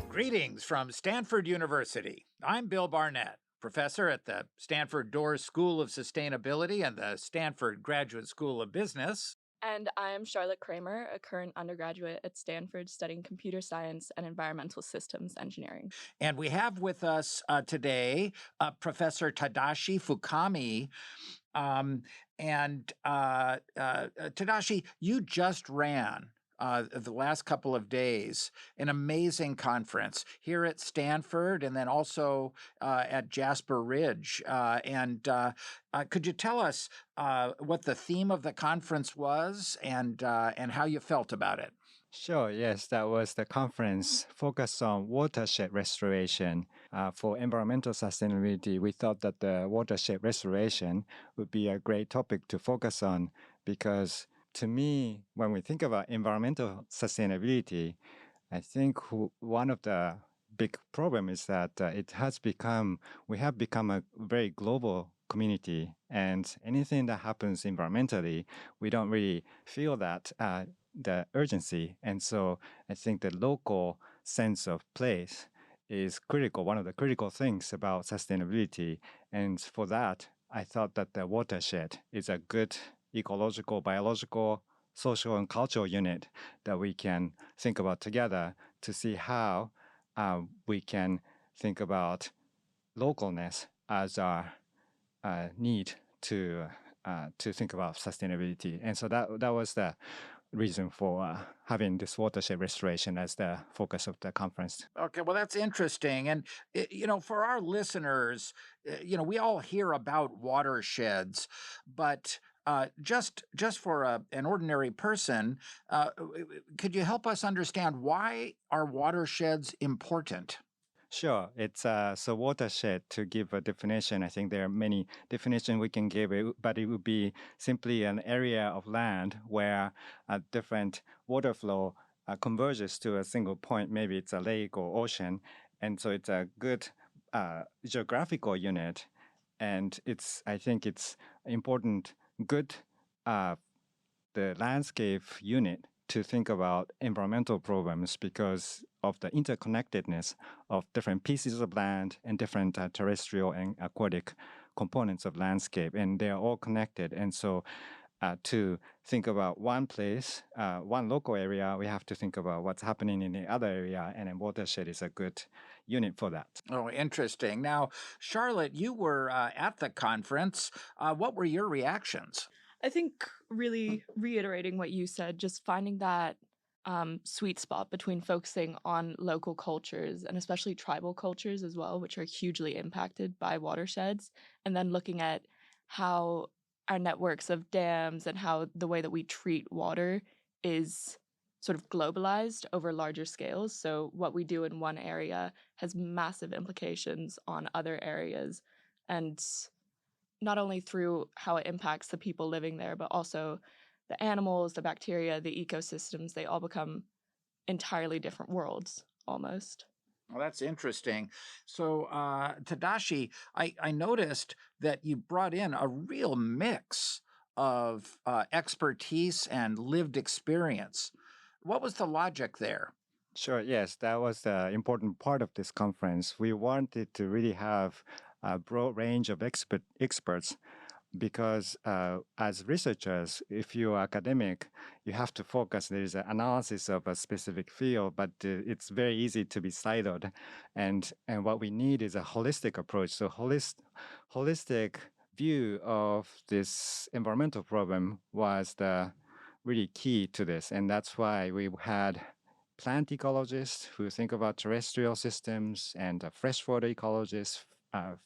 Greetings from Stanford University. I'm Bill Barnett, professor at the Stanford Doors School of Sustainability and the Stanford Graduate School of Business. And I'm Charlotte Kramer, a current undergraduate at Stanford studying computer science and environmental systems engineering. And we have with us today Professor Tadashi Fukami. Tadashi, you just ran the last couple of days, an amazing conference here at Stanford and then also at Jasper Ridge. Could you tell us what the theme of the conference was and how you felt about it? Sure, yes, that was the conference focused on watershed restoration. For environmental sustainability, we thought that the watershed restoration would be a great topic to focus on because to me, when we think about environmental sustainability, I think one of the big problems is that we have become a very global community, and anything that happens environmentally, we don't really feel that the urgency. And so I think the local sense of place is critical, one of the critical things about sustainability. And for that, I thought that the watershed is a good ecological, biological, social, and cultural unit that we can think about together to see how we can think about localness as our need to think about sustainability. And so that was the reason for having this watershed restoration as the focus of the conference. Okay, well, that's interesting. And, for our listeners, we all hear about watersheds, but just for an ordinary person, could you help us understand why are watersheds important? Sure. It's so watershed, to give a definition. I think there are many definitions we can give, but it would be simply an area of land where a different water flow converges to a single point. Maybe it's a lake or ocean. And so it's a good geographical unit. And I think it's important, good, the landscape unit to think about environmental problems because of the interconnectedness of different pieces of land and different terrestrial and aquatic components of landscape, and they are all connected. And so to think about one place, one local area, we have to think about what's happening in the other area, and a watershed is a good unit for that. Oh, interesting. Now, Charlotte, you were at the conference. What were your reactions? I think really reiterating what you said, just finding that sweet spot between focusing on local cultures and especially tribal cultures as well, which are hugely impacted by watersheds, and then looking at how our networks of dams and how the way that we treat water is sort of globalized over larger scales. So what we do in one area has massive implications on other areas, and not only through how it impacts the people living there, but also the animals, the bacteria, the ecosystems. They all become entirely different worlds almost. Well, that's interesting. So, Tadashi, I noticed that you brought in a real mix of expertise and lived experience. What was the logic there? Sure, yes, that was the important part of this conference. We wanted to really have a broad range of experts because as researchers, if you're academic, you have to focus. There is an analysis of a specific field, but it's very easy to be siloed. And what we need is a holistic approach. So holistic view of this environmental problem was the really key to this. And that's why we had plant ecologists who think about terrestrial systems and freshwater ecologists,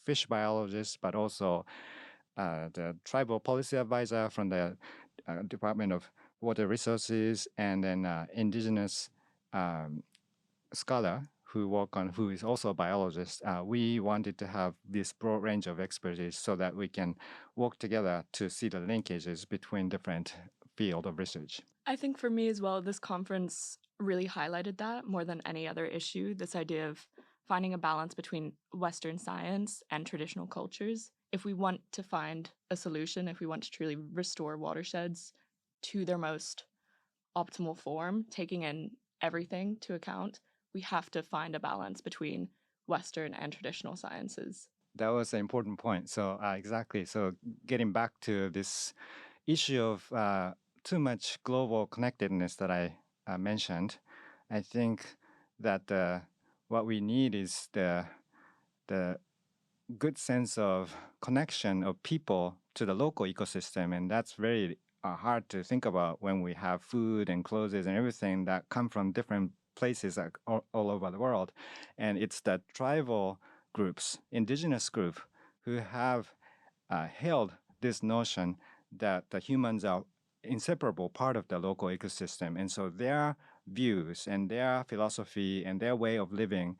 fish biologists, but also the tribal policy advisor from the Department of Water Resources, and then Indigenous scholar who is also a biologist. We wanted to have this broad range of expertise so that we can work together to see the linkages between different fields of research. I think for me as well, this conference really highlighted that more than any other issue, this idea of finding a balance between Western science and traditional cultures. If we want to find a solution, if we want to truly restore watersheds to their most optimal form, taking in everything to account, we have to find a balance between Western and traditional sciences. That was an important point. So exactly. So getting back to this issue of too much global connectedness that I mentioned, I think that what we need is the good sense of connection of people to the local ecosystem, and that's very hard to think about when we have food and clothes and everything that come from different places all over the world. And it's the tribal groups, indigenous group, who have held this notion that the humans are inseparable part of the local ecosystem. And so their views and their philosophy and their way of living,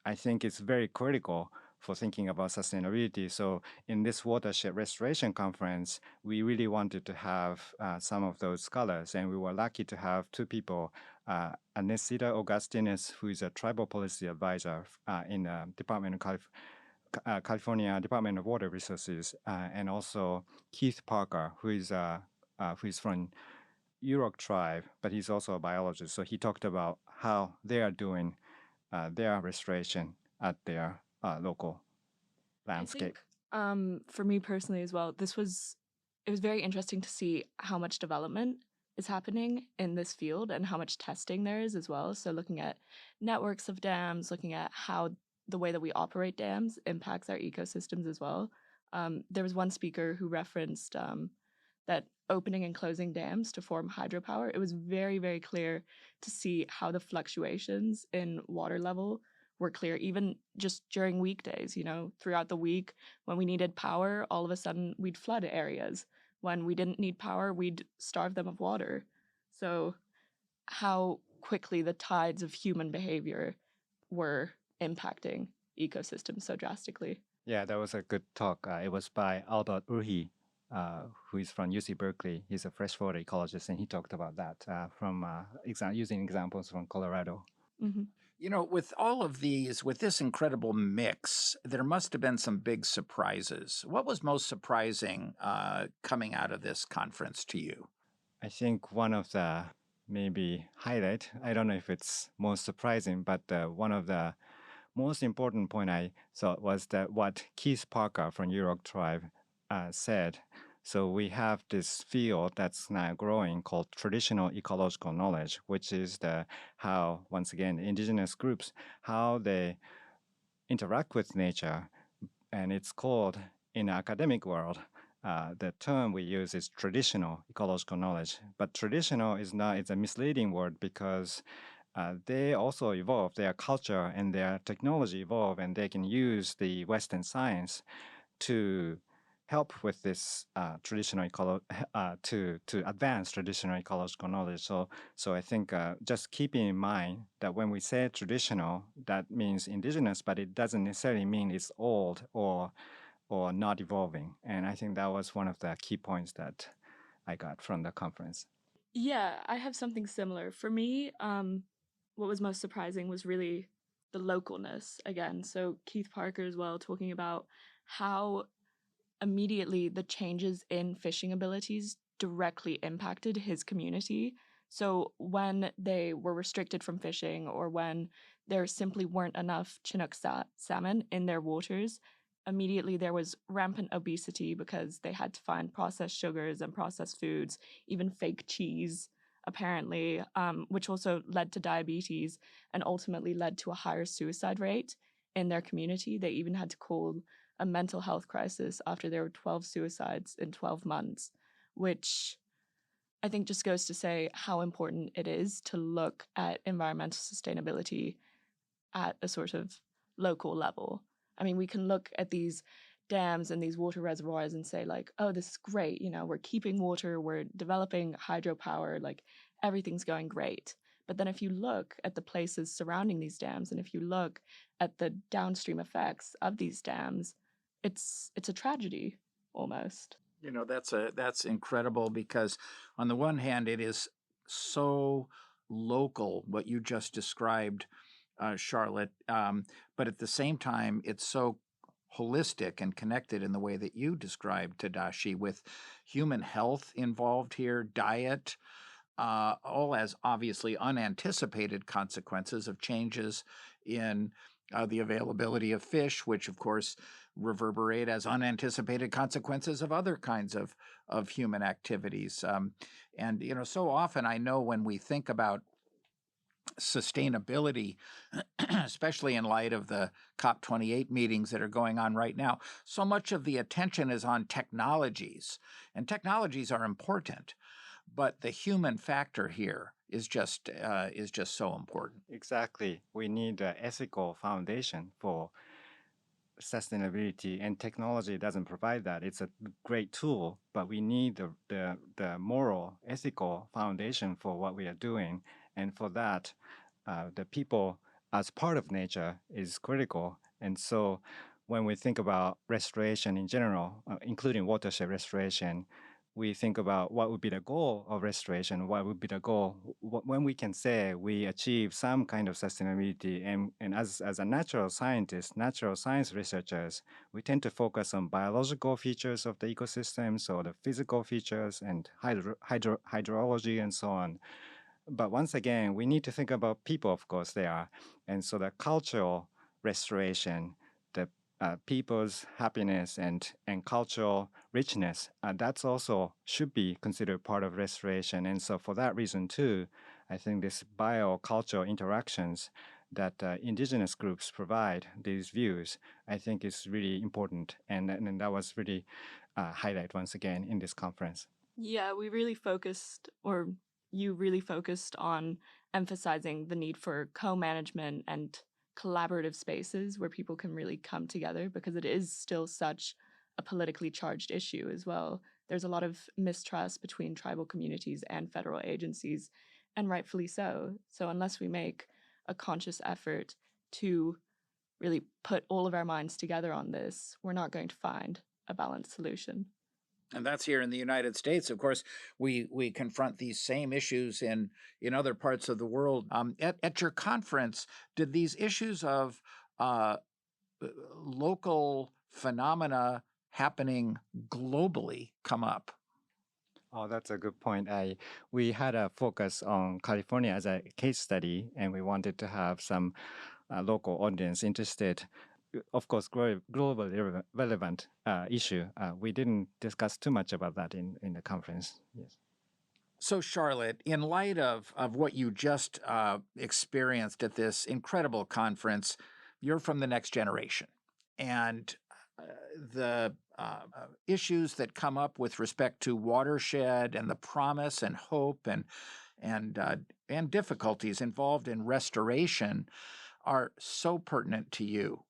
I think is very critical for thinking about sustainability. So in this watershed restoration conference, we really wanted to have some of those scholars, and we were lucky to have two people, Anesita Augustinus, who is a tribal policy advisor in the Department of California Department of Water Resources, and also Keith Parker, who is from Yurok tribe, but he's also a biologist. So he talked about how they are doing their restoration at their local landscape. I think for me personally as well, it was very interesting to see how much development is happening in this field and how much testing there is as well. So looking at networks of dams, looking at how the way that we operate dams impacts our ecosystems as well. There was one speaker who referenced that opening and closing dams to form hydropower. It was very, very clear to see how the fluctuations in water level were clear, even just during weekdays, throughout the week when we needed power, all of a sudden we'd flood areas. When we didn't need power, we'd starve them of water. So how quickly the tides of human behavior were impacting ecosystems so drastically. Yeah, that was a good talk. It was by Albert Urhi, who is from UC Berkeley. He's a freshwater ecologist, and he talked about that from using examples from Colorado. Mm-hmm. With all of these, with this incredible mix, there must have been some big surprises. What was most surprising coming out of this conference to you? I think one of the maybe highlight, I don't know if it's most surprising, but one of the most important point I thought was that what Keith Parker from Yurok tribe said. So we have this field that's now growing called traditional ecological knowledge, which is how, once again, indigenous groups, how they interact with nature. And it's called, in the academic world, the term we use is traditional ecological knowledge. But traditional it's a misleading word because they also evolve, their culture and their technology evolve, and they can use the Western science to help with this traditional to advance traditional ecological knowledge. So I think just keeping in mind that when we say traditional, that means indigenous, but it doesn't necessarily mean it's old or not evolving. And I think that was one of the key points that I got from the conference. Yeah, I have something similar. For me, what was most surprising was really the localness again. So Keith Parker as well, talking about how immediately the changes in fishing abilities directly impacted his community. So when they were restricted from fishing or when there simply weren't enough Chinook salmon in their waters, immediately there was rampant obesity because they had to find processed sugars and processed foods, even fake cheese, apparently, which also led to diabetes and ultimately led to a higher suicide rate in their community. They even had to call a mental health crisis after there were 12 suicides in 12 months, which I think just goes to say how important it is to look at environmental sustainability at a sort of local level. I mean, we can look at these dams and these water reservoirs and say like, oh, this is great. We're keeping water, we're developing hydropower, like everything's going great. But then if you look at the places surrounding these dams and if you look at the downstream effects of these dams, it's a tragedy almost. That's incredible because on the one hand, it is so local what you just described, Charlotte, but at the same time, it's so holistic and connected in the way that you described, Tadashi, with human health involved here, diet, all as obviously unanticipated consequences of changes in the availability of fish, which of course reverberate as unanticipated consequences of other kinds of human activities. And so often I know when we think about sustainability, especially in light of the COP28 meetings that are going on right now, so much of the attention is on technologies, and technologies are important, but the human factor here is just so important. Exactly. We need an ethical foundation for sustainability, and technology doesn't provide that. It's a great tool, but we need the moral, ethical foundation for what we are doing. And for that, the people as part of nature is critical. And so when we think about restoration in general, including watershed restoration, we think about what would be the goal of restoration, what would be the goal when we can say we achieve some kind of sustainability. And as a natural scientist, natural science researchers, we tend to focus on biological features of the ecosystems or the physical features and hydrology and so on. But once again, we need to think about people, of course, there. And so the cultural restoration, the people's happiness and cultural richness, that's also should be considered part of restoration. And so for that reason too, I think this biocultural interactions that indigenous groups provide, these views, I think is really important. And that was really highlight once again in this conference. Yeah, we really focused, or you really focused on emphasizing the need for co-management and collaborative spaces where people can really come together, because it is still such a politically charged issue as well. There's a lot of mistrust between tribal communities and federal agencies, and rightfully so. So unless we make a conscious effort to really put all of our minds together on this, we're not going to find a balanced solution. And that's here in the United States. Of course, we confront these same issues in other parts of the world. At your conference, did these issues of local phenomena happening globally come up? Oh, that's a good point. We had a focus on California as a case study, and we wanted to have some local audience interested. Of course, globally relevant issue. We didn't discuss too much about that in the conference. Yes. So, Charlotte, in light of what you just experienced at this incredible conference, you're from the next generation. And the issues that come up with respect to watershed and the promise and hope and difficulties involved in restoration are so pertinent to you.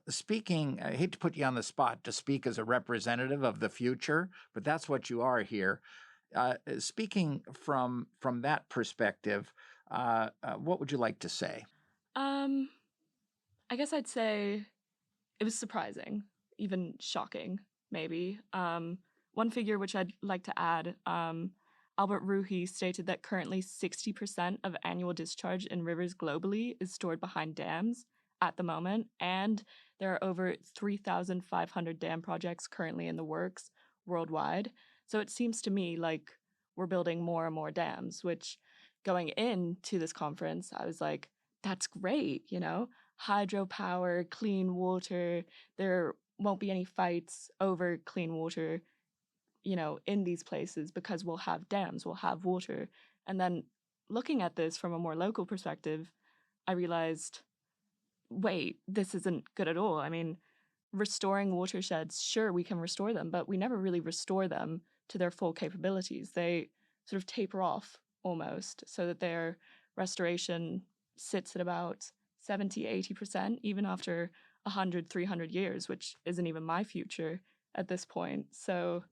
Speaking, I hate to put you on the spot to speak as a representative of the future, but that's what you are here. Speaking from that perspective, what would you like to say? I guess I'd say it was surprising, even shocking, maybe. One figure which I'd like to add, Albert Ruhi stated that currently 60% of annual discharge in rivers globally is stored behind dams at the moment, and there are over 3,500 dam projects currently in the works worldwide. So it seems to me like we're building more and more dams, which going into this conference, I was like, that's great, hydropower, clean water. There won't be any fights over clean water, in these places, because we'll have dams, we'll have water. And then looking at this from a more local perspective, I realized, wait, this isn't good at all. I mean, restoring watersheds, sure, we can restore them, but we never really restore them to their full capabilities. They sort of taper off almost, so that their restoration sits at about 70, 80%, even after 100, 300 years, which isn't even my future at this point. So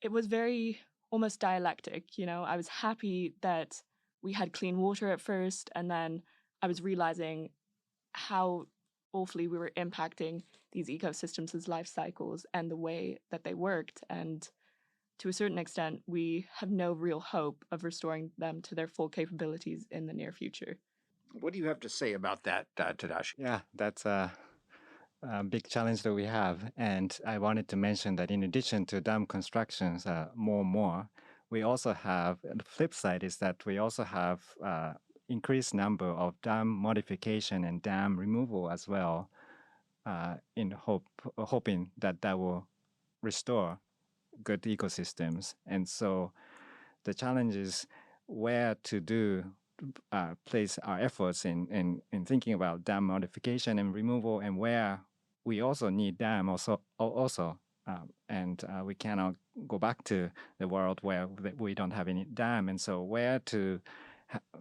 it was very almost dialectic, I was happy that we had clean water at first, and then I was realizing how awfully we were impacting these ecosystems' life cycles and the way that they worked. And to a certain extent, we have no real hope of restoring them to their full capabilities in the near future. What do you have to say about that, Tadashi? Yeah, that's a big challenge that we have. And I wanted to mention that in addition to dam constructions, more and more, we also have, the flip side is that we also have increased number of dam modification and dam removal as well, hoping that will restore good ecosystems. And so the challenge is where to place our efforts in thinking about dam modification and removal, and where we also need dam also. And we cannot go back to the world where we don't have any dam. And so where to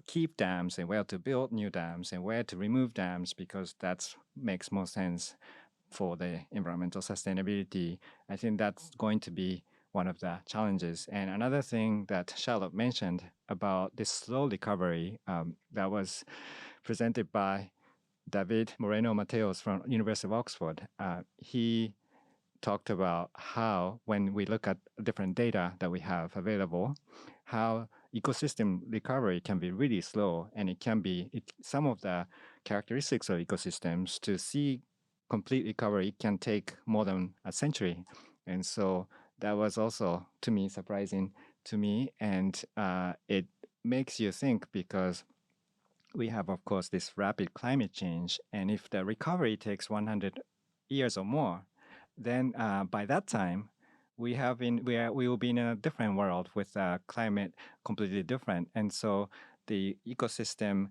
keep dams and where to build new dams and where to remove dams, because that makes more sense for the environmental sustainability. I think that's going to be one of the challenges. And another thing that Charlotte mentioned about this slow recovery that was presented by David Moreno Mateos from University of Oxford. He talked about how, when we look at different data that we have available, how ecosystem recovery can be really slow, and it can be some of the characteristics of ecosystems to see complete recovery can take more than a century. And so that was also, to me, surprising to me. And it makes you think, because we have, of course, this rapid climate change. And if the recovery takes 100 years or more, then by that time, we will be in a different world with climate completely different. And so the ecosystem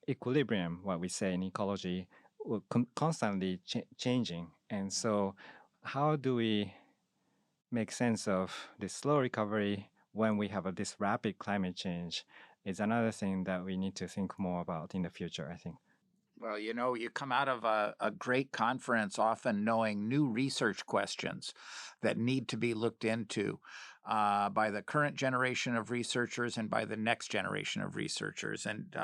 equilibrium, what we say in ecology, will constantly changing. And so how do we make sense of this slow recovery when we have this rapid climate change is another thing that we need to think more about in the future, I think. Well, you come out of a great conference often knowing new research questions that need to be looked into by the current generation of researchers and by the next generation of researchers. And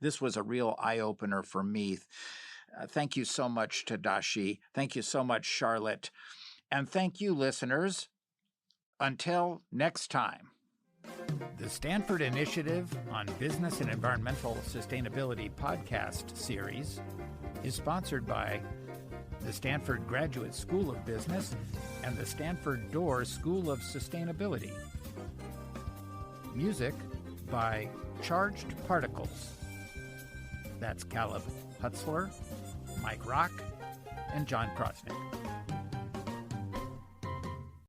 this was a real eye-opener for me. Thank you so much, Tadashi. Thank you so much, Charlotte. And thank you, listeners. Until next time. The Stanford Initiative on Business and Environmental Sustainability podcast series is sponsored by the Stanford Graduate School of Business and the Stanford Dorr School of Sustainability. Music by Charged Particles. That's Caleb Hutzler, Mike Rock, and John Krosnick.